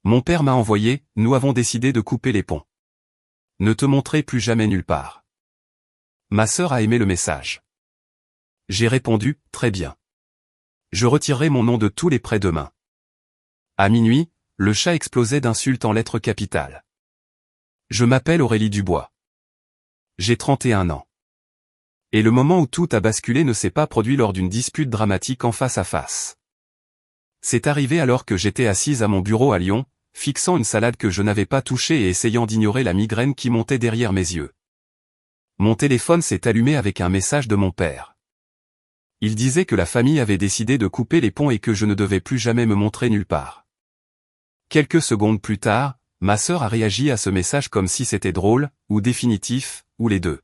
Mon père m'a envoyé, nous avons décidé de couper les ponts. Ne te montrer plus jamais nulle part. Ma sœur a aimé le message. J'ai répondu, très bien. Je retirerai mon nom de tous les prêts demain. À minuit, le chat explosait d'insultes en lettres capitales. Je m'appelle Aurélie Dubois. J'ai 31 ans. Et le moment où tout a basculé ne s'est pas produit lors d'une dispute dramatique en face à face. C'est arrivé alors que j'étais assise à mon bureau à Lyon, fixant une salade que je n'avais pas touchée et essayant d'ignorer la migraine qui montait derrière mes yeux. Mon téléphone s'est allumé avec un message de mon père. Il disait que la famille avait décidé de couper les ponts et que je ne devais plus jamais me montrer nulle part. Quelques secondes plus tard, ma sœur a réagi à ce message comme si c'était drôle, ou définitif, ou les deux.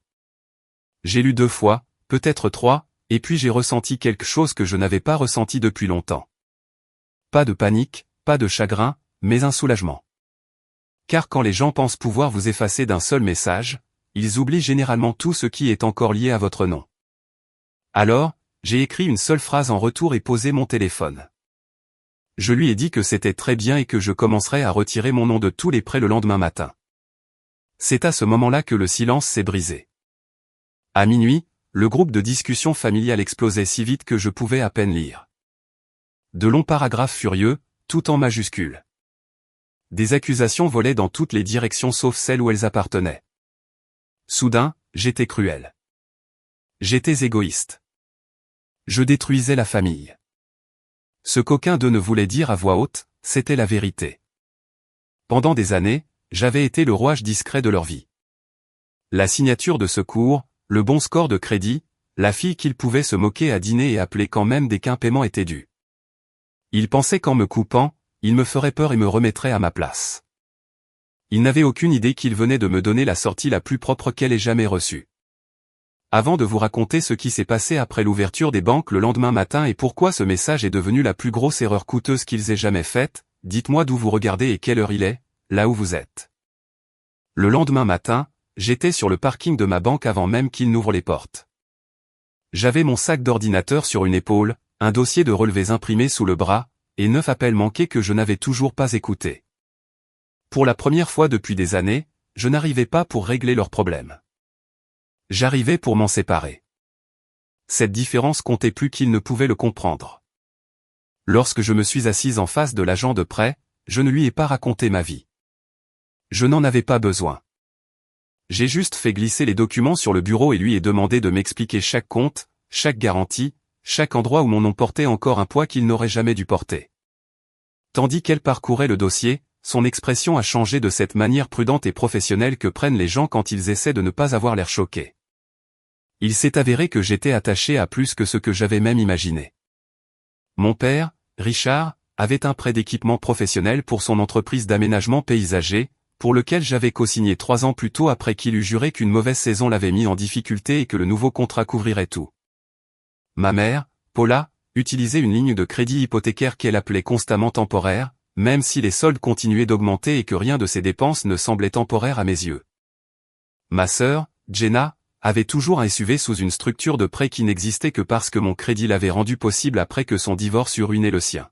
J'ai lu 2 fois, peut-être 3, et puis j'ai ressenti quelque chose que je n'avais pas ressenti depuis longtemps. Pas de panique, pas de chagrin, mais un soulagement. Car quand les gens pensent pouvoir vous effacer d'un seul message, ils oublient généralement tout ce qui est encore lié à votre nom. Alors, j'ai écrit une seule phrase en retour et posé mon téléphone. Je lui ai dit que c'était très bien et que je commencerais à retirer mon nom de tous les prêts le lendemain matin. C'est à ce moment-là que le silence s'est brisé. À minuit, le groupe de discussion familiale explosait si vite que je pouvais à peine lire. De longs paragraphes furieux, tout en majuscules. Des accusations volaient dans toutes les directions sauf celles où elles appartenaient. Soudain, j'étais cruel. J'étais égoïste. Je détruisais la famille. Ce qu'aucun d'eux ne voulait dire à voix haute, c'était la vérité. Pendant des années, j'avais été le rouage discret de leur vie. La signature de secours, le bon score de crédit, la fille qu'ils pouvaient se moquer à dîner et appeler quand même dès qu'un paiement était dû. Ils pensaient qu'en me coupant, ils me feraient peur et me remettraient à ma place. Ils n'avaient aucune idée qu'ils venaient de me donner la sortie la plus propre qu'elle ait jamais reçue. Avant de vous raconter ce qui s'est passé après l'ouverture des banques le lendemain matin et pourquoi ce message est devenu la plus grosse erreur coûteuse qu'ils aient jamais faite, dites-moi d'où vous regardez et quelle heure il est, là où vous êtes. Le lendemain matin, j'étais sur le parking de ma banque avant même qu'ils n'ouvrent les portes. J'avais mon sac d'ordinateur sur une épaule, un dossier de relevés imprimés sous le bras, et 9 appels manqués que je n'avais toujours pas écoutés. Pour la première fois depuis des années, je n'arrivais pas pour régler leurs problèmes. J'arrivais pour m'en séparer. Cette différence comptait plus qu'ils ne pouvaient le comprendre. Lorsque je me suis assise en face de l'agent de prêt, je ne lui ai pas raconté ma vie. Je n'en avais pas besoin. J'ai juste fait glisser les documents sur le bureau et lui ai demandé de m'expliquer chaque compte, chaque garantie, chaque endroit où mon nom portait encore un poids qu'il n'aurait jamais dû porter. Tandis qu'elle parcourait le dossier, son expression a changé de cette manière prudente et professionnelle que prennent les gens quand ils essaient de ne pas avoir l'air choqués. Il s'est avéré que j'étais attaché à plus que ce que j'avais même imaginé. Mon père, Richard, avait un prêt d'équipement professionnel pour son entreprise d'aménagement paysager, pour lequel j'avais co-signé 3 ans plus tôt après qu'il eut juré qu'une mauvaise saison l'avait mis en difficulté et que le nouveau contrat couvrirait tout. Ma mère, Paula, utilisait une ligne de crédit hypothécaire qu'elle appelait constamment temporaire, même si les soldes continuaient d'augmenter et que rien de ces dépenses ne semblait temporaire à mes yeux. Ma sœur, Jenna, avait toujours un SUV sous une structure de prêt qui n'existait que parce que mon crédit l'avait rendu possible après que son divorce eut ruiné le sien.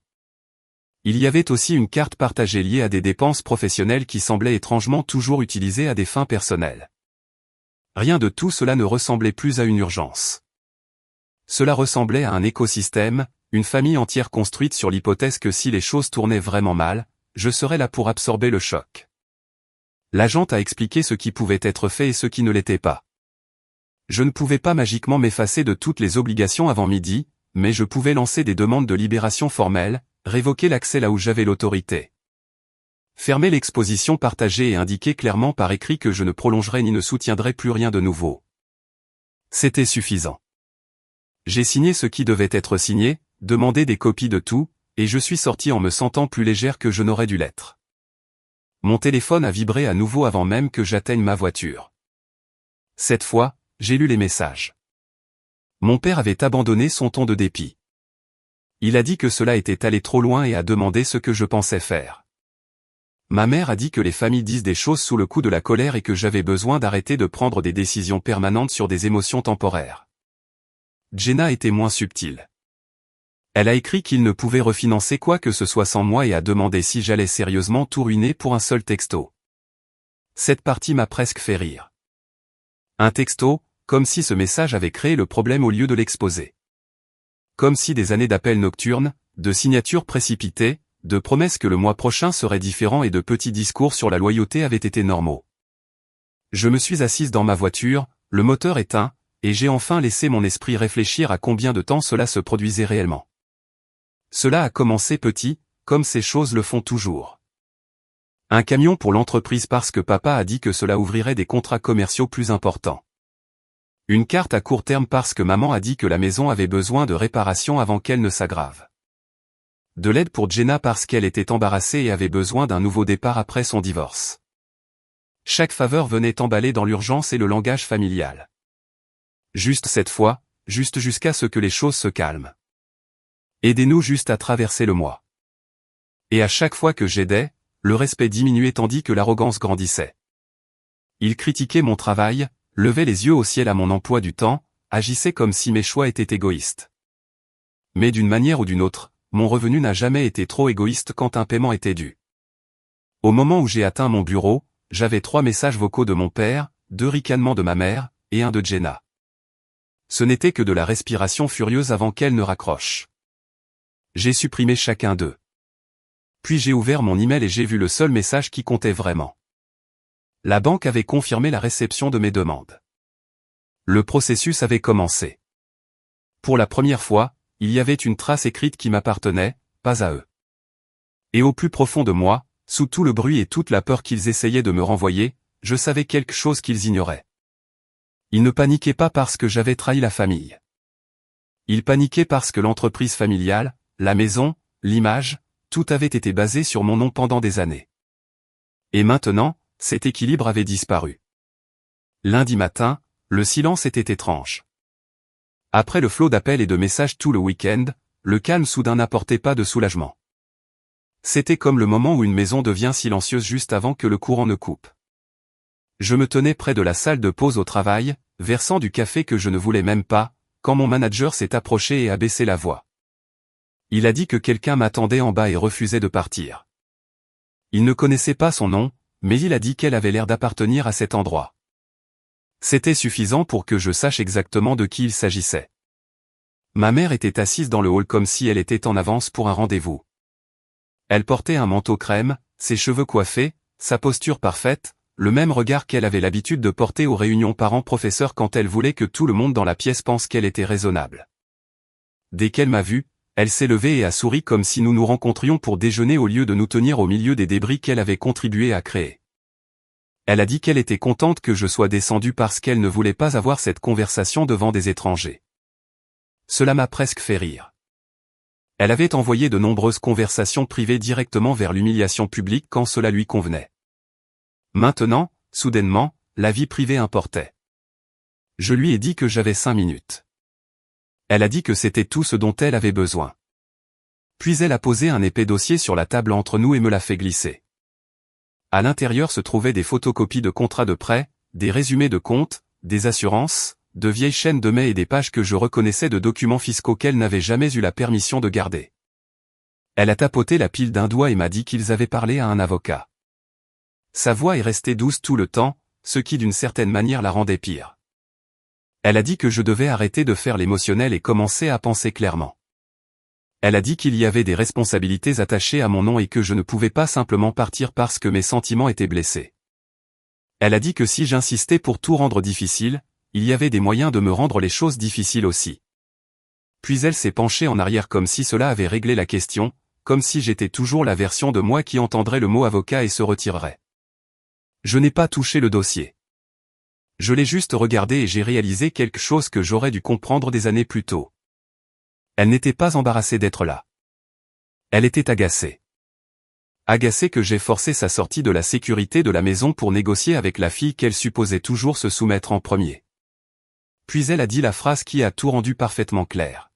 Il y avait aussi une carte partagée liée à des dépenses professionnelles qui semblaient étrangement toujours utilisées à des fins personnelles. Rien de tout cela ne ressemblait plus à une urgence. Cela ressemblait à un écosystème, une famille entière construite sur l'hypothèse que si les choses tournaient vraiment mal, je serais là pour absorber le choc. L'agente a expliqué ce qui pouvait être fait et ce qui ne l'était pas. Je ne pouvais pas magiquement m'effacer de toutes les obligations avant midi, mais je pouvais lancer des demandes de libération formelle, révoquer l'accès là où j'avais l'autorité. Fermer l'exposition partagée et indiquer clairement par écrit que je ne prolongerais ni ne soutiendrais plus rien de nouveau. C'était suffisant. J'ai signé ce qui devait être signé, demandé des copies de tout, et je suis sorti en me sentant plus légère que je n'aurais dû l'être. Mon téléphone a vibré à nouveau avant même que j'atteigne ma voiture. Cette fois, j'ai lu les messages. Mon père avait abandonné son ton de dépit. Il a dit que cela était allé trop loin et a demandé ce que je pensais faire. Ma mère a dit que les familles disent des choses sous le coup de la colère et que j'avais besoin d'arrêter de prendre des décisions permanentes sur des émotions temporaires. Jenna était moins subtile. Elle a écrit qu'il ne pouvait refinancer quoi que ce soit sans moi et a demandé si j'allais sérieusement tout ruiner pour un seul texto. Cette partie m'a presque fait rire. Un texto, comme si ce message avait créé le problème au lieu de l'exposer. Comme si des années d'appels nocturnes, de signatures précipitées, de promesses que le mois prochain serait différent et de petits discours sur la loyauté avaient été normaux. Je me suis assise dans ma voiture, le moteur éteint, et j'ai enfin laissé mon esprit réfléchir à combien de temps cela se produisait réellement. Cela a commencé petit, comme ces choses le font toujours. Un camion pour l'entreprise parce que papa a dit que cela ouvrirait des contrats commerciaux plus importants. Une carte à court terme parce que maman a dit que la maison avait besoin de réparation avant qu'elle ne s'aggrave. De l'aide pour Jenna parce qu'elle était embarrassée et avait besoin d'un nouveau départ après son divorce. Chaque faveur venait emballée dans l'urgence et le langage familial. Juste cette fois, juste jusqu'à ce que les choses se calment. Aidez-nous juste à traverser le mois. Et à chaque fois que j'aidais, le respect diminuait tandis que l'arrogance grandissait. Il critiquait mon travail, levait les yeux au ciel à mon emploi du temps, agissait comme si mes choix étaient égoïstes. Mais d'une manière ou d'une autre, mon revenu n'a jamais été trop égoïste quand un paiement était dû. Au moment où j'ai atteint mon bureau, j'avais 3 messages vocaux de mon père, 2 ricanements de ma mère, et un de Jenna. Ce n'était que de la respiration furieuse avant qu'elle ne raccroche. J'ai supprimé chacun d'eux. Puis j'ai ouvert mon email et j'ai vu le seul message qui comptait vraiment. La banque avait confirmé la réception de mes demandes. Le processus avait commencé. Pour la première fois, il y avait une trace écrite qui m'appartenait, pas à eux. Et au plus profond de moi, sous tout le bruit et toute la peur qu'ils essayaient de me renvoyer, je savais quelque chose qu'ils ignoraient. Ils ne paniquaient pas parce que j'avais trahi la famille. Ils paniquaient parce que l'entreprise familiale, la maison, l'image, tout avait été basé sur mon nom pendant des années. Et maintenant, cet équilibre avait disparu. Lundi matin, le silence était étrange. Après le flot d'appels et de messages tout le week-end, le calme soudain n'apportait pas de soulagement. C'était comme le moment où une maison devient silencieuse juste avant que le courant ne coupe. Je me tenais près de la salle de pause au travail, versant du café que je ne voulais même pas, quand mon manager s'est approché et a baissé la voix. Il a dit que quelqu'un m'attendait en bas et refusait de partir. Il ne connaissait pas son nom, mais il a dit qu'elle avait l'air d'appartenir à cet endroit. C'était suffisant pour que je sache exactement de qui il s'agissait. Ma mère était assise dans le hall comme si elle était en avance pour un rendez-vous. Elle portait un manteau crème, ses cheveux coiffés, sa posture parfaite, le même regard qu'elle avait l'habitude de porter aux réunions parents-professeurs quand elle voulait que tout le monde dans la pièce pense qu'elle était raisonnable. Dès qu'elle m'a vu, elle s'est levée et a souri comme si nous nous rencontrions pour déjeuner au lieu de nous tenir au milieu des débris qu'elle avait contribué à créer. Elle a dit qu'elle était contente que je sois descendu parce qu'elle ne voulait pas avoir cette conversation devant des étrangers. Cela m'a presque fait rire. Elle avait envoyé de nombreuses conversations privées directement vers l'humiliation publique quand cela lui convenait. Maintenant, soudainement, la vie privée importait. Je lui ai dit que j'avais 5 minutes. Elle a dit que c'était tout ce dont elle avait besoin. Puis elle a posé un épais dossier sur la table entre nous et me l'a fait glisser. À l'intérieur se trouvaient des photocopies de contrats de prêt, des résumés de comptes, des assurances, de vieilles chaînes de mails et des pages que je reconnaissais de documents fiscaux qu'elle n'avait jamais eu la permission de garder. Elle a tapoté la pile d'un doigt et m'a dit qu'ils avaient parlé à un avocat. Sa voix est restée douce tout le temps, ce qui d'une certaine manière la rendait pire. Elle a dit que je devais arrêter de faire l'émotionnel et commencer à penser clairement. Elle a dit qu'il y avait des responsabilités attachées à mon nom et que je ne pouvais pas simplement partir parce que mes sentiments étaient blessés. Elle a dit que si j'insistais pour tout rendre difficile, il y avait des moyens de me rendre les choses difficiles aussi. Puis elle s'est penchée en arrière comme si cela avait réglé la question, comme si j'étais toujours la version de moi qui entendrait le mot avocat et se retirerait. Je n'ai pas touché le dossier. Je l'ai juste regardé et j'ai réalisé quelque chose que j'aurais dû comprendre des années plus tôt. Elle n'était pas embarrassée d'être là. Elle était agacée. Agacée que j'ai forcé sa sortie de la sécurité de la maison pour négocier avec la fille qu'elle supposait toujours se soumettre en premier. Puis elle a dit la phrase qui a tout rendu parfaitement clair.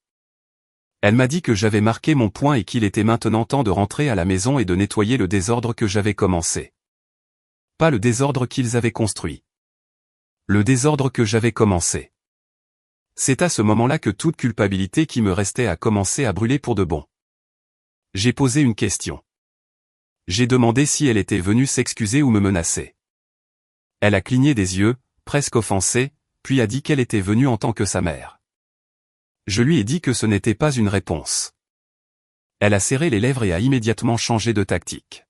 Elle m'a dit que j'avais marqué mon point et qu'il était maintenant temps de rentrer à la maison et de nettoyer le désordre que j'avais commencé. Pas le désordre qu'ils avaient construit. Le désordre que j'avais commencé. C'est à ce moment-là que toute culpabilité qui me restait a commencé à brûler pour de bon. J'ai posé une question. J'ai demandé si elle était venue s'excuser ou me menacer. Elle a cligné des yeux, presque offensée, puis a dit qu'elle était venue en tant que sa mère. Je lui ai dit que ce n'était pas une réponse. Elle a serré les lèvres et a immédiatement changé de tactique.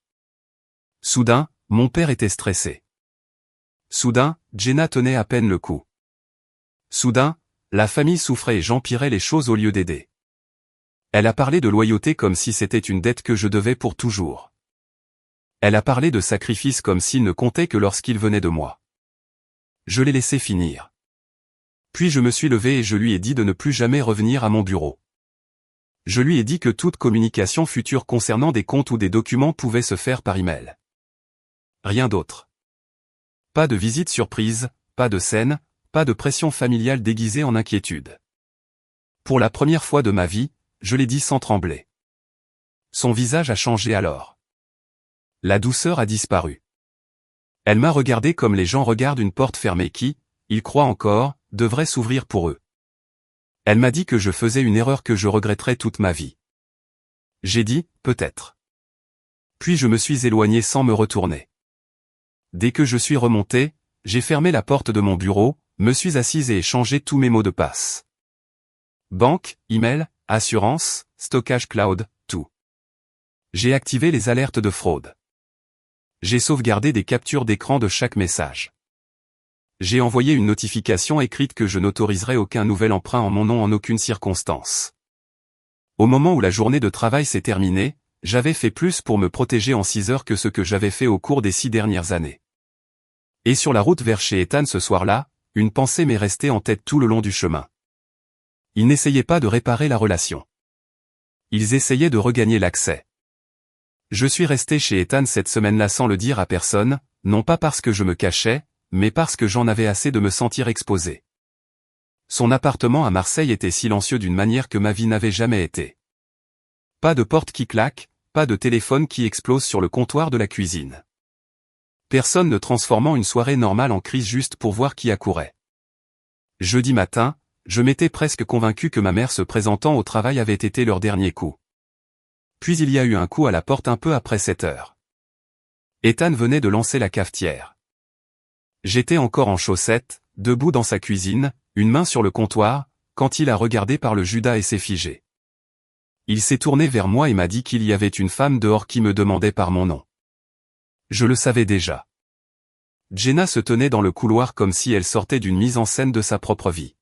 Soudain, mon père était stressé. Soudain, Jenna tenait à peine le coup. Soudain, la famille souffrait et j'empirais les choses au lieu d'aider. Elle a parlé de loyauté comme si c'était une dette que je devais pour toujours. Elle a parlé de sacrifice comme s'il ne comptait que lorsqu'il venait de moi. Je l'ai laissé finir. Puis je me suis levé et je lui ai dit de ne plus jamais revenir à mon bureau. Je lui ai dit que toute communication future concernant des comptes ou des documents pouvait se faire par email. Rien d'autre. Pas de visite surprise, pas de scène, pas de pression familiale déguisée en inquiétude. Pour la première fois de ma vie, je l'ai dit sans trembler. Son visage a changé alors. La douceur a disparu. Elle m'a regardé comme les gens regardent une porte fermée qui, ils croient encore, devrait s'ouvrir pour eux. Elle m'a dit que je faisais une erreur que je regretterais toute ma vie. J'ai dit, peut-être. Puis je me suis éloigné sans me retourner. Dès que je suis remonté, j'ai fermé la porte de mon bureau, me suis assise et échangé tous mes mots de passe. Banque, email, assurance, stockage cloud, tout. J'ai activé les alertes de fraude. J'ai sauvegardé des captures d'écran de chaque message. J'ai envoyé une notification écrite que je n'autoriserai aucun nouvel emprunt en mon nom en aucune circonstance. Au moment où la journée de travail s'est terminée, j'avais fait plus pour me protéger en 6 heures que ce que j'avais fait au cours des 6 dernières années. Et sur la route vers chez Ethan ce soir-là, une pensée m'est restée en tête tout le long du chemin. Ils n'essayaient pas de réparer la relation. Ils essayaient de regagner l'accès. Je suis resté chez Ethan cette semaine-là sans le dire à personne, non pas parce que je me cachais, mais parce que j'en avais assez de me sentir exposé. Son appartement à Marseille était silencieux d'une manière que ma vie n'avait jamais été. Pas de porte qui claque, pas de téléphone qui explose sur le comptoir de la cuisine. Personne ne transformant une soirée normale en crise juste pour voir qui accourait. Jeudi matin, je m'étais presque convaincu que ma mère se présentant au travail avait été leur dernier coup. Puis il y a eu un coup à la porte un peu après 7 heures. Ethan venait de lancer la cafetière. J'étais encore en chaussettes, debout dans sa cuisine, une main sur le comptoir, quand il a regardé par le Judas et s'est figé. Il s'est tourné vers moi et m'a dit qu'il y avait une femme dehors qui me demandait par mon nom. Je le savais déjà. Jenna se tenait dans le couloir comme si elle sortait d'une mise en scène de sa propre vie.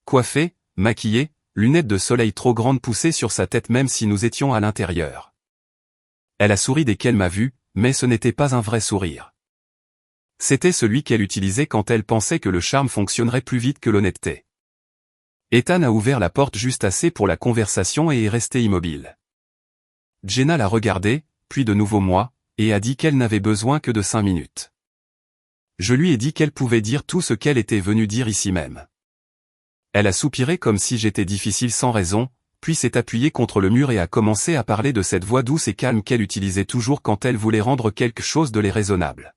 Coiffée, maquillée, lunettes de soleil trop grandes poussées sur sa tête même si nous étions à l'intérieur. Elle a souri dès qu'elle m'a vu, mais ce n'était pas un vrai sourire. C'était celui qu'elle utilisait quand elle pensait que le charme fonctionnerait plus vite que l'honnêteté. Ethan a ouvert la porte juste assez pour la conversation et est resté immobile. Jenna l'a regardé, puis de nouveau moi, et a dit qu'elle n'avait besoin que de 5 minutes. Je lui ai dit qu'elle pouvait dire tout ce qu'elle était venue dire ici même. Elle a soupiré comme si j'étais difficile sans raison, puis s'est appuyée contre le mur et a commencé à parler de cette voix douce et calme qu'elle utilisait toujours quand elle voulait rendre quelque chose de raisonnable.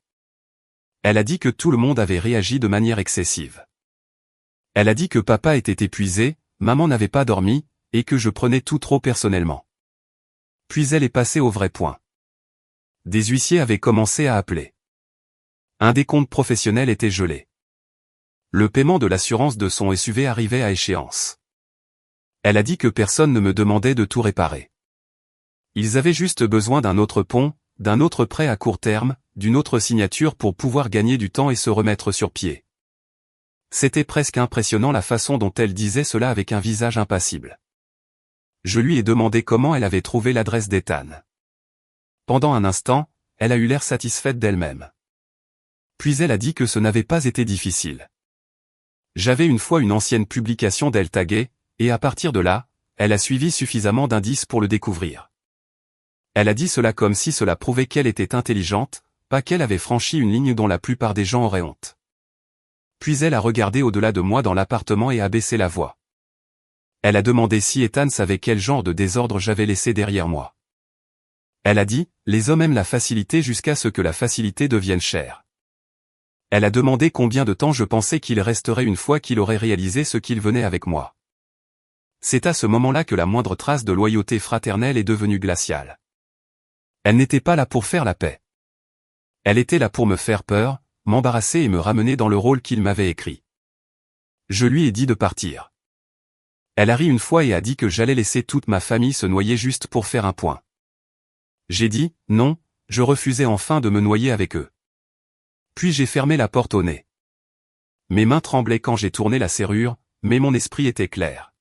Elle a dit que tout le monde avait réagi de manière excessive. Elle a dit que papa était épuisé, maman n'avait pas dormi, et que je prenais tout trop personnellement. Puis elle est passée au vrai point. Des huissiers avaient commencé à appeler. Un des comptes professionnels était gelé. Le paiement de l'assurance de son SUV arrivait à échéance. Elle a dit que personne ne me demandait de tout réparer. Ils avaient juste besoin d'un autre pont, d'un autre prêt à court terme, d'une autre signature pour pouvoir gagner du temps et se remettre sur pied. C'était presque impressionnant la façon dont elle disait cela avec un visage impassible. Je lui ai demandé comment elle avait trouvé l'adresse d'Ethan. Pendant un instant, elle a eu l'air satisfaite d'elle-même. Puis elle a dit que ce n'avait pas été difficile. J'avais une fois une ancienne publication d'elle taguée, et à partir de là, elle a suivi suffisamment d'indices pour le découvrir. Elle a dit cela comme si cela prouvait qu'elle était intelligente, pas qu'elle avait franchi une ligne dont la plupart des gens auraient honte. Puis elle a regardé au-delà de moi dans l'appartement et a baissé la voix. Elle a demandé si Ethan savait quel genre de désordre j'avais laissé derrière moi. Elle a dit, les hommes aiment la facilité jusqu'à ce que la facilité devienne chère. Elle a demandé combien de temps je pensais qu'il resterait une fois qu'il aurait réalisé ce qu'il venait avec moi. C'est à ce moment-là que la moindre trace de loyauté fraternelle est devenue glaciale. Elle n'était pas là pour faire la paix. Elle était là pour me faire peur, m'embarrasser et me ramener dans le rôle qu'il m'avait écrit. Je lui ai dit de partir. Elle a ri une fois et a dit que j'allais laisser toute ma famille se noyer juste pour faire un point. J'ai dit, non, je refusais enfin de me noyer avec eux. Puis j'ai fermé la porte au nez. Mes mains tremblaient quand j'ai tourné la serrure, mais mon esprit était clair.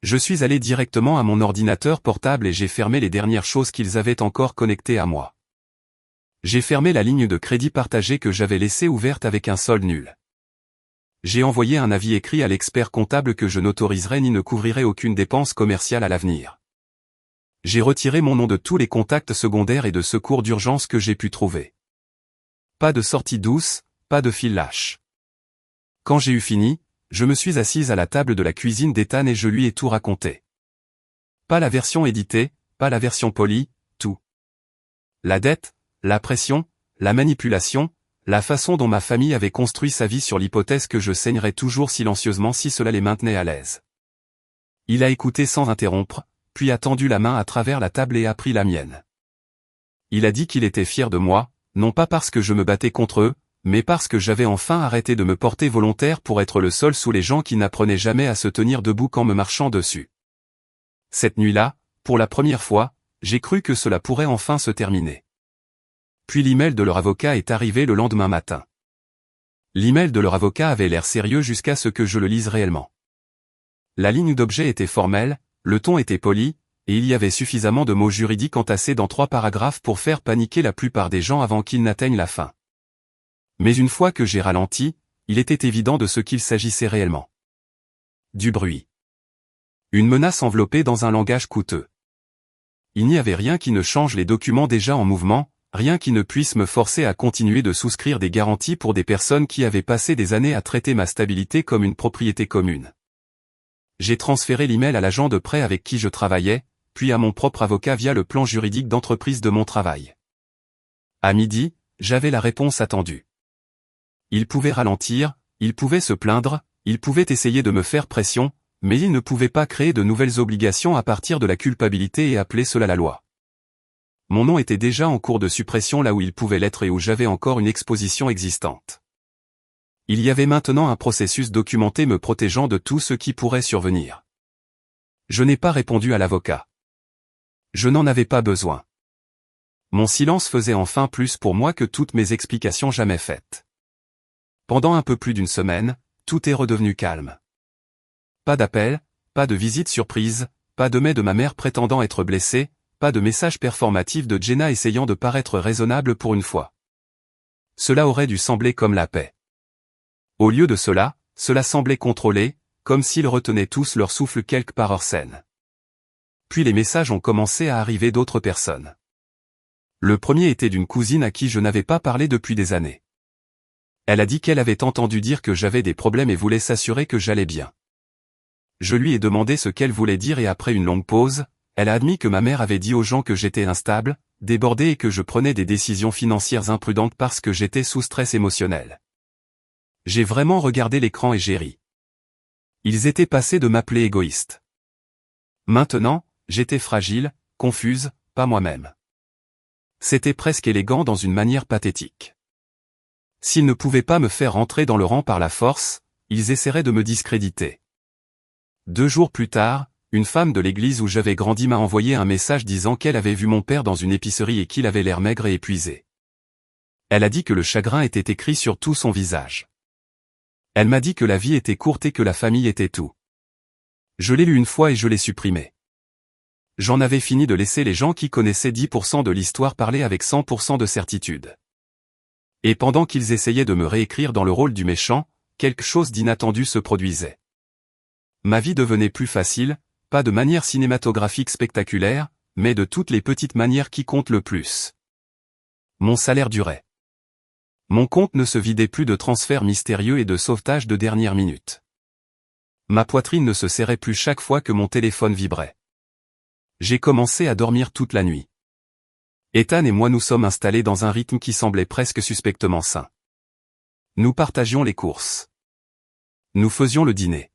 Je suis allé directement à mon ordinateur portable et j'ai fermé les dernières choses qu'ils avaient encore connectées à moi. J'ai fermé la ligne de crédit partagée que j'avais laissée ouverte avec un solde nul. J'ai envoyé un avis écrit à l'expert comptable que je n'autoriserai ni ne couvrirai aucune dépense commerciale à l'avenir. J'ai retiré mon nom de tous les contacts secondaires et de secours d'urgence que j'ai pu trouver. Pas de sortie douce, pas de fil lâche. Quand j'ai eu fini, je me suis assise à la table de la cuisine d'Ethan et je lui ai tout raconté. Pas la version éditée, pas la version polie, tout. La dette, la pression, la manipulation, la façon dont ma famille avait construit sa vie sur l'hypothèse que je saignerais toujours silencieusement si cela les maintenait à l'aise. Il a écouté sans interrompre, puis a tendu la main à travers la table et a pris la mienne. Il a dit qu'il était fier de moi, non pas parce que je me battais contre eux, mais parce que j'avais enfin arrêté de me porter volontaire pour être le seul sous les gens qui n'apprenaient jamais à se tenir debout qu'en me marchant dessus. Cette nuit-là, pour la première fois, j'ai cru que cela pourrait enfin se terminer. Puis l'email de leur avocat est arrivé le lendemain matin. L'email de leur avocat avait l'air sérieux jusqu'à ce que je le lise réellement. La ligne d'objet était formelle, le ton était poli, et il y avait suffisamment de mots juridiques entassés dans 3 paragraphes pour faire paniquer la plupart des gens avant qu'ils n'atteignent la fin. Mais une fois que j'ai ralenti, il était évident de ce qu'il s'agissait réellement. Du bruit. Une menace enveloppée dans un langage coûteux. Il n'y avait rien qui ne change les documents déjà en mouvement, rien qui ne puisse me forcer à continuer de souscrire des garanties pour des personnes qui avaient passé des années à traiter ma stabilité comme une propriété commune. J'ai transféré l'email à l'agent de prêt avec qui je travaillais, puis à mon propre avocat via le plan juridique d'entreprise de mon travail. À midi, j'avais la réponse attendue. Il pouvait ralentir, il pouvait se plaindre, il pouvait essayer de me faire pression, mais il ne pouvait pas créer de nouvelles obligations à partir de la culpabilité et appeler cela la loi. Mon nom était déjà en cours de suppression là où il pouvait l'être et où j'avais encore une exposition existante. Il y avait maintenant un processus documenté me protégeant de tout ce qui pourrait survenir. Je n'ai pas répondu à l'avocat. Je n'en avais pas besoin. Mon silence faisait enfin plus pour moi que toutes mes explications jamais faites. Pendant un peu plus d'une semaine, tout est redevenu calme. Pas d'appel, pas de visite surprise, pas de mail de ma mère prétendant être blessée, pas de message performatif de Jenna essayant de paraître raisonnable pour une fois. Cela aurait dû sembler comme la paix. Au lieu de cela, cela semblait contrôlé, comme s'ils retenaient tous leur souffle quelque part hors scène. Puis les messages ont commencé à arriver d'autres personnes. Le premier était d'une cousine à qui je n'avais pas parlé depuis des années. Elle a dit qu'elle avait entendu dire que j'avais des problèmes et voulait s'assurer que j'allais bien. Je lui ai demandé ce qu'elle voulait dire et après une longue pause, elle a admis que ma mère avait dit aux gens que j'étais instable, débordé et que je prenais des décisions financières imprudentes parce que j'étais sous stress émotionnel. J'ai vraiment regardé l'écran et j'ai ri. Ils étaient passés de m'appeler égoïste. Maintenant, j'étais fragile, confuse, pas moi-même. C'était presque élégant dans une manière pathétique. S'ils ne pouvaient pas me faire rentrer dans le rang par la force, ils essaieraient de me discréditer. 2 jours plus tard, une femme de l'église où j'avais grandi m'a envoyé un message disant qu'elle avait vu mon père dans une épicerie et qu'il avait l'air maigre et épuisé. Elle a dit que le chagrin était écrit sur tout son visage. Elle m'a dit que la vie était courte et que la famille était tout. Je l'ai lu une fois et je l'ai supprimé. J'en avais fini de laisser les gens qui connaissaient 10% de l'histoire parler avec 100% de certitude. Et pendant qu'ils essayaient de me réécrire dans le rôle du méchant, quelque chose d'inattendu se produisait. Ma vie devenait plus facile, pas de manière cinématographique spectaculaire, mais de toutes les petites manières qui comptent le plus. Mon salaire durait. Mon compte ne se vidait plus de transferts mystérieux et de sauvetages de dernière minute. Ma poitrine ne se serrait plus chaque fois que mon téléphone vibrait. J'ai commencé à dormir toute la nuit. Ethan et moi nous sommes installés dans un rythme qui semblait presque suspectement sain. Nous partagions les courses. Nous faisions le dîner.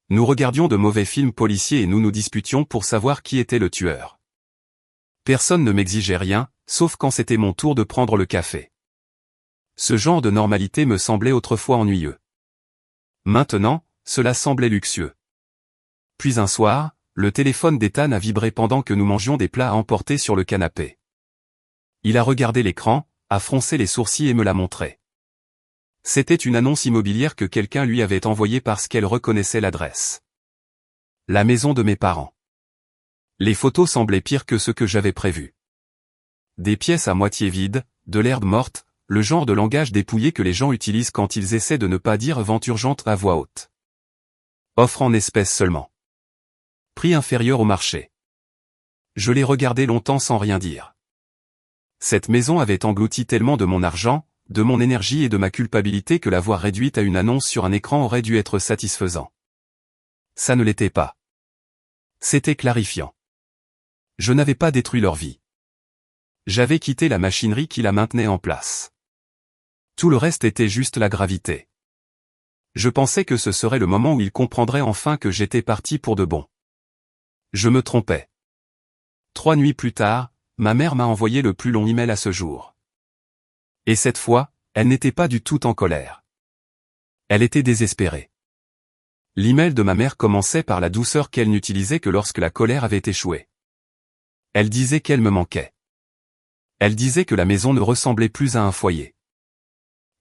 Nous regardions de mauvais films policiers et nous nous disputions pour savoir qui était le tueur. Personne ne m'exigeait rien, sauf quand c'était mon tour de prendre le café. Ce genre de normalité me semblait autrefois ennuyeux. Maintenant, cela semblait luxueux. Puis un soir, le téléphone d'Ethan a vibré pendant que nous mangions des plats à emporter sur le canapé. Il a regardé l'écran, a froncé les sourcils et me l'a montré. C'était une annonce immobilière que quelqu'un lui avait envoyée parce qu'elle reconnaissait l'adresse. La maison de mes parents. Les photos semblaient pires que ce que j'avais prévu. Des pièces à moitié vides, de l'herbe morte, le genre de langage dépouillé que les gens utilisent quand ils essaient de ne pas dire vente urgente à voix haute. Offre en espèces seulement. Prix inférieur au marché. Je l'ai regardé longtemps sans rien dire. Cette maison avait englouti tellement de mon argent, de mon énergie et de ma culpabilité que la voir réduite à une annonce sur un écran aurait dû être satisfaisant. Ça ne l'était pas. C'était clarifiant. Je n'avais pas détruit leur vie. J'avais quitté la machinerie qui la maintenait en place. Tout le reste était juste la gravité. Je pensais que ce serait le moment où ils comprendraient enfin que j'étais parti pour de bon. Je me trompais. 3 nuits plus tard, ma mère m'a envoyé le plus long email à ce jour. Et cette fois, elle n'était pas du tout en colère. Elle était désespérée. L'email de ma mère commençait par la douceur qu'elle n'utilisait que lorsque la colère avait échoué. Elle disait qu'elle me manquait. Elle disait que la maison ne ressemblait plus à un foyer.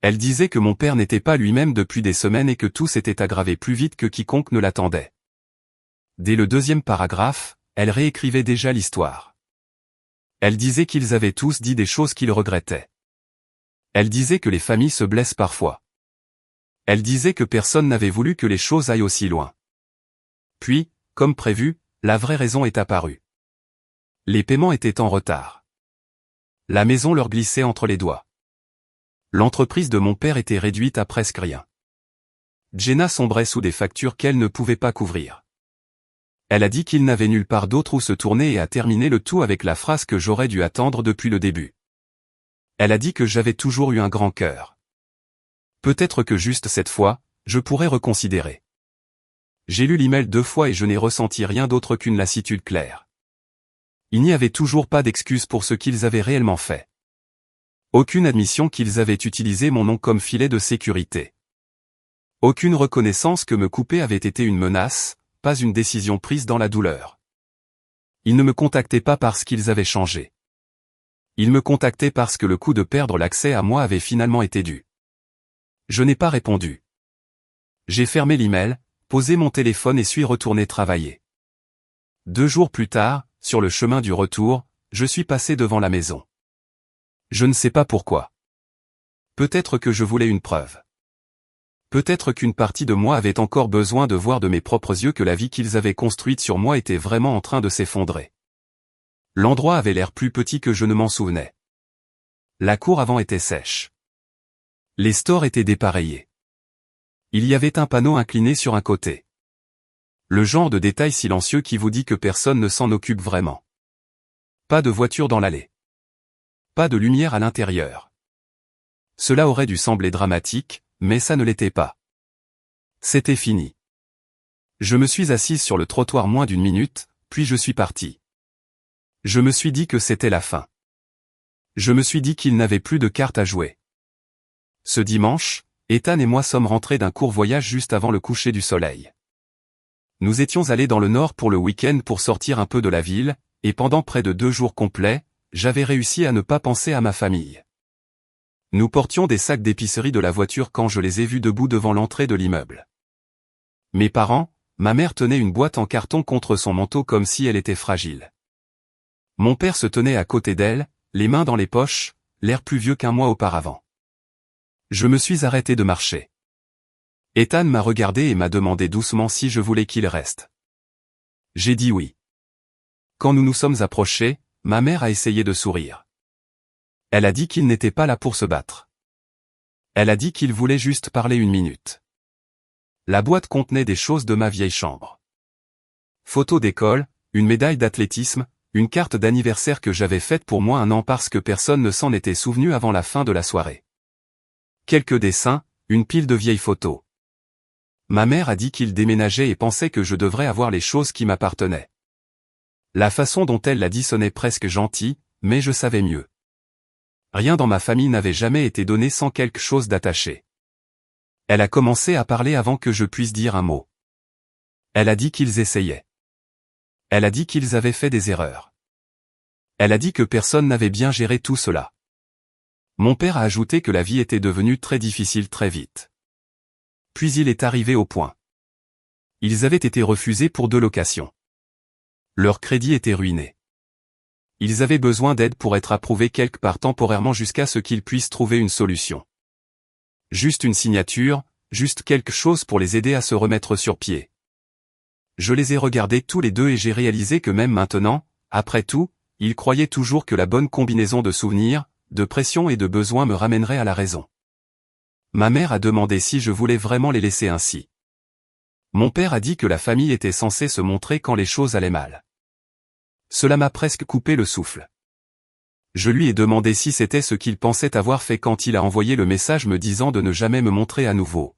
Elle disait que mon père n'était pas lui-même depuis des semaines et que tout s'était aggravé plus vite que quiconque ne l'attendait. Dès le 2e paragraphe, elle réécrivait déjà l'histoire. Elle disait qu'ils avaient tous dit des choses qu'ils regrettaient. Elle disait que les familles se blessent parfois. Elle disait que personne n'avait voulu que les choses aillent aussi loin. Puis, comme prévu, la vraie raison est apparue. Les paiements étaient en retard. La maison leur glissait entre les doigts. L'entreprise de mon père était réduite à presque rien. Jenna sombrait sous des factures qu'elle ne pouvait pas couvrir. Elle a dit qu'il n'avait nulle part d'autre où se tourner et a terminé le tout avec la phrase que j'aurais dû attendre depuis le début. Elle a dit que j'avais toujours eu un grand cœur. Peut-être que juste cette fois, je pourrais reconsidérer. J'ai lu l'email 2 fois et je n'ai ressenti rien d'autre qu'une lassitude claire. Il n'y avait toujours pas d'excuse pour ce qu'ils avaient réellement fait. Aucune admission qu'ils avaient utilisé mon nom comme filet de sécurité. Aucune reconnaissance que me couper avait été une menace, pas une décision prise dans la douleur. Ils ne me contactaient pas parce qu'ils avaient changé. Ils me contactaient parce que le coup de perdre l'accès à moi avait finalement été dû. Je n'ai pas répondu. J'ai fermé l'email, posé mon téléphone et suis retourné travailler. 2 jours plus tard, sur le chemin du retour, je suis passé devant la maison. Je ne sais pas pourquoi. Peut-être que je voulais une preuve. Peut-être qu'une partie de moi avait encore besoin de voir de mes propres yeux que la vie qu'ils avaient construite sur moi était vraiment en train de s'effondrer. L'endroit avait l'air plus petit que je ne m'en souvenais. La cour avant était sèche. Les stores étaient dépareillés. Il y avait un panneau incliné sur un côté. Le genre de détail silencieux qui vous dit que personne ne s'en occupe vraiment. Pas de voiture dans l'allée. Pas de lumière à l'intérieur. Cela aurait dû sembler dramatique, mais ça ne l'était pas. C'était fini. Je me suis assise sur le trottoir moins d'1 minute, puis je suis parti. Je me suis dit que c'était la fin. Je me suis dit qu'il n'avait plus de cartes à jouer. Ce dimanche, Ethan et moi sommes rentrés d'un court voyage juste avant le coucher du soleil. Nous étions allés dans le nord pour le week-end pour sortir un peu de la ville, et pendant près de 2 jours complets, j'avais réussi à ne pas penser à ma famille. Nous portions des sacs d'épicerie de la voiture quand je les ai vus debout devant l'entrée de l'immeuble. Mes parents, ma mère tenait une boîte en carton contre son manteau comme si elle était fragile. Mon père se tenait à côté d'elle, les mains dans les poches, l'air plus vieux qu'1 mois auparavant. Je me suis arrêté de marcher. Ethan m'a regardé et m'a demandé doucement si je voulais qu'il reste. J'ai dit oui. Quand nous nous sommes approchés, ma mère a essayé de sourire. Elle a dit qu'il n'était pas là pour se battre. Elle a dit qu'il voulait juste parler 1 minute. La boîte contenait des choses de ma vieille chambre. Photos d'école, une médaille d'athlétisme, une carte d'anniversaire que j'avais faite pour moi 1 an parce que personne ne s'en était souvenu avant la fin de la soirée. Quelques dessins, une pile de vieilles photos. Ma mère a dit qu'il déménageait et pensait que je devrais avoir les choses qui m'appartenaient. La façon dont elle l'a dit sonnait presque gentil, mais je savais mieux. Rien dans ma famille n'avait jamais été donné sans quelque chose d'attaché. Elle a commencé à parler avant que je puisse dire un mot. Elle a dit qu'ils essayaient. Elle a dit qu'ils avaient fait des erreurs. Elle a dit que personne n'avait bien géré tout cela. Mon père a ajouté que la vie était devenue très difficile très vite. Puis il est arrivé au point. Ils avaient été refusés pour 2 locations. Leur crédit était ruiné. Ils avaient besoin d'aide pour être approuvés quelque part temporairement jusqu'à ce qu'ils puissent trouver une solution. Juste une signature, juste quelque chose pour les aider à se remettre sur pied. Je les ai regardés tous les deux et j'ai réalisé que même maintenant, après tout, ils croyaient toujours que la bonne combinaison de souvenirs, de pression et de besoins me ramènerait à la raison. Ma mère a demandé si je voulais vraiment les laisser ainsi. Mon père a dit que la famille était censée se montrer quand les choses allaient mal. Cela m'a presque coupé le souffle. Je lui ai demandé si c'était ce qu'il pensait avoir fait quand il a envoyé le message me disant de ne jamais me montrer à nouveau.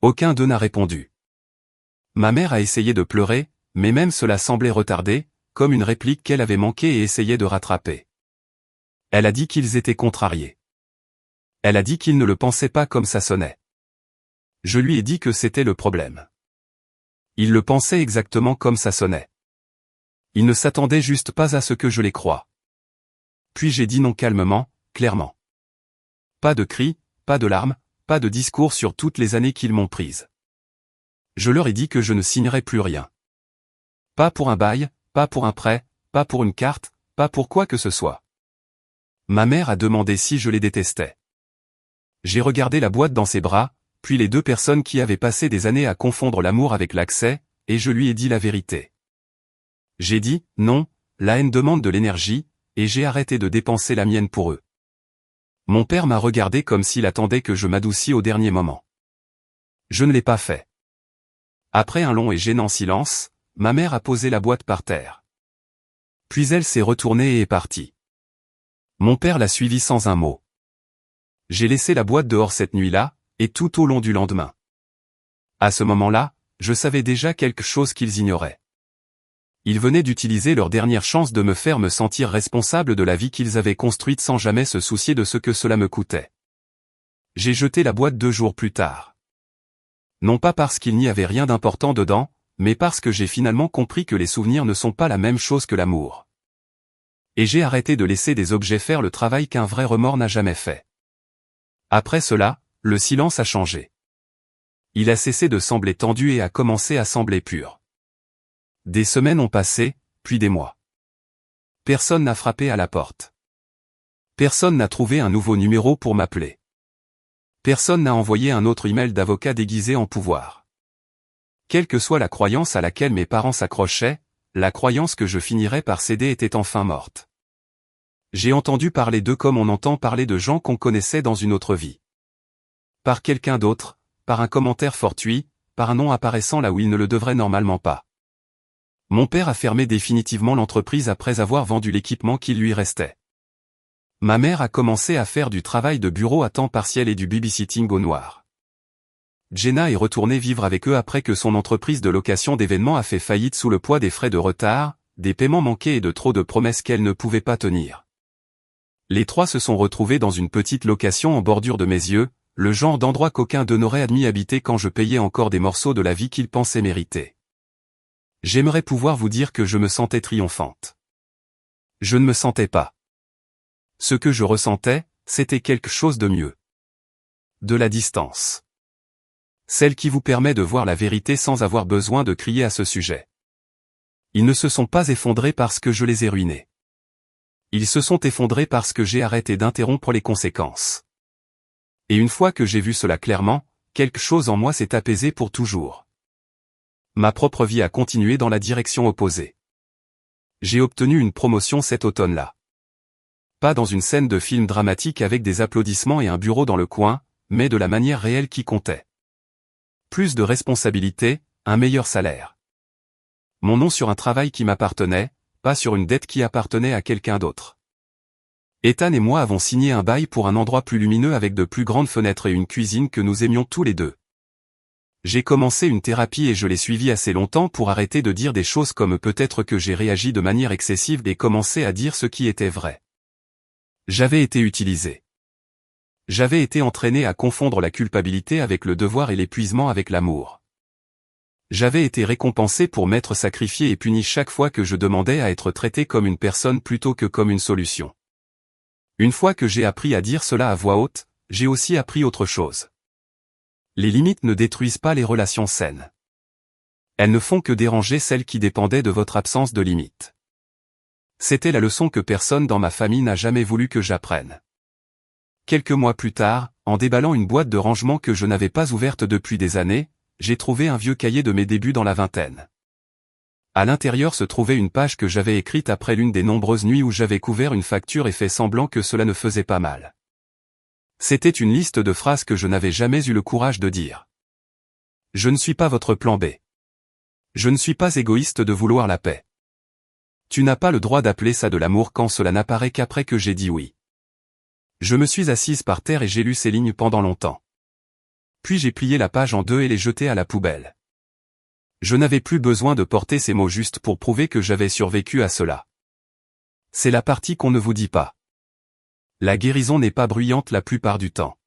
Aucun d'eux n'a répondu. Ma mère a essayé de pleurer, mais même cela semblait retardé, comme une réplique qu'elle avait manqué et essayait de rattraper. Elle a dit qu'ils étaient contrariés. Elle a dit qu'ils ne le pensaient pas comme ça sonnait. Je lui ai dit que c'était le problème. Ils le pensaient exactement comme ça sonnait. Ils ne s'attendaient juste pas à ce que je les croie. Puis j'ai dit non calmement, clairement. Pas de cris, pas de larmes, pas de discours sur toutes les années qu'ils m'ont prises. Je leur ai dit que je ne signerais plus rien. Pas pour un bail, pas pour un prêt, pas pour une carte, pas pour quoi que ce soit. Ma mère a demandé si je les détestais. J'ai regardé la boîte dans ses bras, puis les 2 personnes qui avaient passé des années à confondre l'amour avec l'accès, et je lui ai dit la vérité. J'ai dit, non, la haine demande de l'énergie, et j'ai arrêté de dépenser la mienne pour eux. Mon père m'a regardé comme s'il attendait que je m'adoucis au dernier moment. Je ne l'ai pas fait. Après un long et gênant silence, ma mère a posé la boîte par terre. Puis elle s'est retournée et est partie. Mon père l'a suivie sans un mot. J'ai laissé la boîte dehors cette nuit-là, et tout au long du lendemain. À ce moment-là, je savais déjà quelque chose qu'ils ignoraient. Ils venaient d'utiliser leur dernière chance de me faire me sentir responsable de la vie qu'ils avaient construite sans jamais se soucier de ce que cela me coûtait. J'ai jeté la boîte 2 jours plus tard. Non pas parce qu'il n'y avait rien d'important dedans, mais parce que j'ai finalement compris que les souvenirs ne sont pas la même chose que l'amour. Et j'ai arrêté de laisser des objets faire le travail qu'un vrai remords n'a jamais fait. Après cela, le silence a changé. Il a cessé de sembler tendu et a commencé à sembler pur. Des semaines ont passé, puis des mois. Personne n'a frappé à la porte. Personne n'a trouvé un nouveau numéro pour m'appeler. Personne n'a envoyé un autre email d'avocat déguisé en pouvoir. Quelle que soit la croyance à laquelle mes parents s'accrochaient, la croyance que je finirais par céder était enfin morte. J'ai entendu parler d'eux comme on entend parler de gens qu'on connaissait dans une autre vie. Par quelqu'un d'autre, par un commentaire fortuit, par un nom apparaissant là où il ne le devrait normalement pas. Mon père a fermé définitivement l'entreprise après avoir vendu l'équipement qui lui restait. Ma mère a commencé à faire du travail de bureau à temps partiel et du babysitting au noir. Jenna est retournée vivre avec eux après que son entreprise de location d'événements a fait faillite sous le poids des frais de retard, des paiements manqués et de trop de promesses qu'elle ne pouvait pas tenir. Les 3 se sont retrouvés dans une petite location en bordure de mes yeux, le genre d'endroit qu'aucun d'eux n'aurait admis habiter quand je payais encore des morceaux de la vie qu'ils pensaient mériter. J'aimerais pouvoir vous dire que je me sentais triomphante. Je ne me sentais pas. Ce que je ressentais, c'était quelque chose de mieux. De la distance. Celle qui vous permet de voir la vérité sans avoir besoin de crier à ce sujet. Ils ne se sont pas effondrés parce que je les ai ruinés. Ils se sont effondrés parce que j'ai arrêté d'interrompre les conséquences. Et une fois que j'ai vu cela clairement, quelque chose en moi s'est apaisé pour toujours. Ma propre vie a continué dans la direction opposée. J'ai obtenu une promotion cet automne-là. Pas dans une scène de film dramatique avec des applaudissements et un bureau dans le coin, mais de la manière réelle qui comptait. Plus de responsabilités, un meilleur salaire. Mon nom sur un travail qui m'appartenait, pas sur une dette qui appartenait à quelqu'un d'autre. Ethan et moi avons signé un bail pour un endroit plus lumineux avec de plus grandes fenêtres et une cuisine que nous aimions tous les deux. J'ai commencé une thérapie et je l'ai suivie assez longtemps pour arrêter de dire des choses comme peut-être que j'ai réagi de manière excessive et commencer à dire ce qui était vrai. J'avais été utilisé. J'avais été entraîné à confondre la culpabilité avec le devoir et l'épuisement avec l'amour. J'avais été récompensé pour m'être sacrifié et puni chaque fois que je demandais à être traité comme une personne plutôt que comme une solution. Une fois que j'ai appris à dire cela à voix haute, j'ai aussi appris autre chose. Les limites ne détruisent pas les relations saines. Elles ne font que déranger celles qui dépendaient de votre absence de limites. C'était la leçon que personne dans ma famille n'a jamais voulu que j'apprenne. Quelques mois plus tard, en déballant une boîte de rangement que je n'avais pas ouverte depuis des années, j'ai trouvé un vieux cahier de mes débuts dans la vingtaine. À l'intérieur se trouvait une page que j'avais écrite après l'une des nombreuses nuits où j'avais couvert une facture et fait semblant que cela ne faisait pas mal. C'était une liste de phrases que je n'avais jamais eu le courage de dire. Je ne suis pas votre plan B. Je ne suis pas égoïste de vouloir la paix. Tu n'as pas le droit d'appeler ça de l'amour quand cela n'apparaît qu'après que j'ai dit oui. Je me suis assise par terre et j'ai lu ces lignes pendant longtemps. Puis j'ai plié la page en deux et les jeté à la poubelle. Je n'avais plus besoin de porter ces mots juste pour prouver que j'avais survécu à cela. C'est la partie qu'on ne vous dit pas. La guérison n'est pas bruyante la plupart du temps.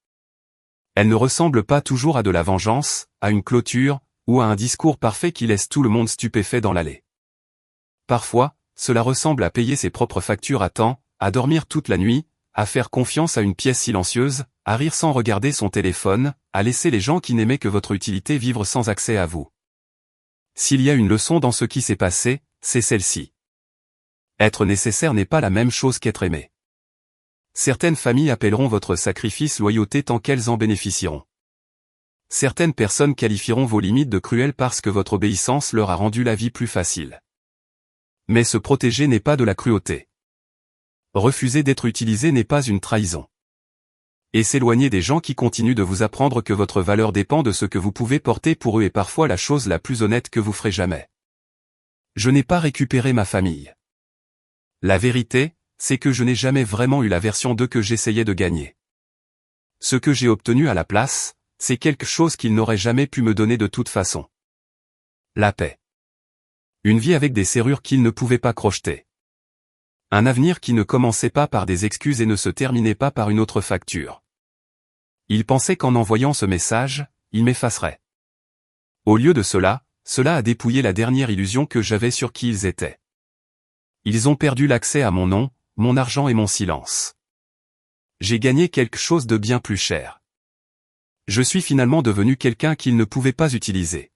Elle ne ressemble pas toujours à de la vengeance, à une clôture, ou à un discours parfait qui laisse tout le monde stupéfait dans l'allée. Parfois, cela ressemble à payer ses propres factures à temps, à dormir toute la nuit, à faire confiance à une pièce silencieuse, à rire sans regarder son téléphone, à laisser les gens qui n'aimaient que votre utilité vivre sans accès à vous. S'il y a une leçon dans ce qui s'est passé, c'est celle-ci. Être nécessaire n'est pas la même chose qu'être aimé. Certaines familles appelleront votre sacrifice loyauté tant qu'elles en bénéficieront. Certaines personnes qualifieront vos limites de cruelles parce que votre obéissance leur a rendu la vie plus facile. Mais se protéger n'est pas de la cruauté. Refuser d'être utilisé n'est pas une trahison. Et s'éloigner des gens qui continuent de vous apprendre que votre valeur dépend de ce que vous pouvez porter pour eux est parfois la chose la plus honnête que vous ferez jamais. Je n'ai pas récupéré ma famille. La vérité, c'est que je n'ai jamais vraiment eu la version d'eux que j'essayais de gagner. Ce que j'ai obtenu à la place, c'est quelque chose qu'ils n'auraient jamais pu me donner de toute façon. La paix. Une vie avec des serrures qu'ils ne pouvaient pas crocheter. Un avenir qui ne commençait pas par des excuses et ne se terminait pas par une autre facture. Ils pensaient qu'en envoyant ce message, ils m'effaceraient. Au lieu de cela, cela a dépouillé la dernière illusion que j'avais sur qui ils étaient. Ils ont perdu l'accès à mon nom, mon argent et mon silence. J'ai gagné quelque chose de bien plus cher. Je suis finalement devenu quelqu'un qu'ils ne pouvaient pas utiliser.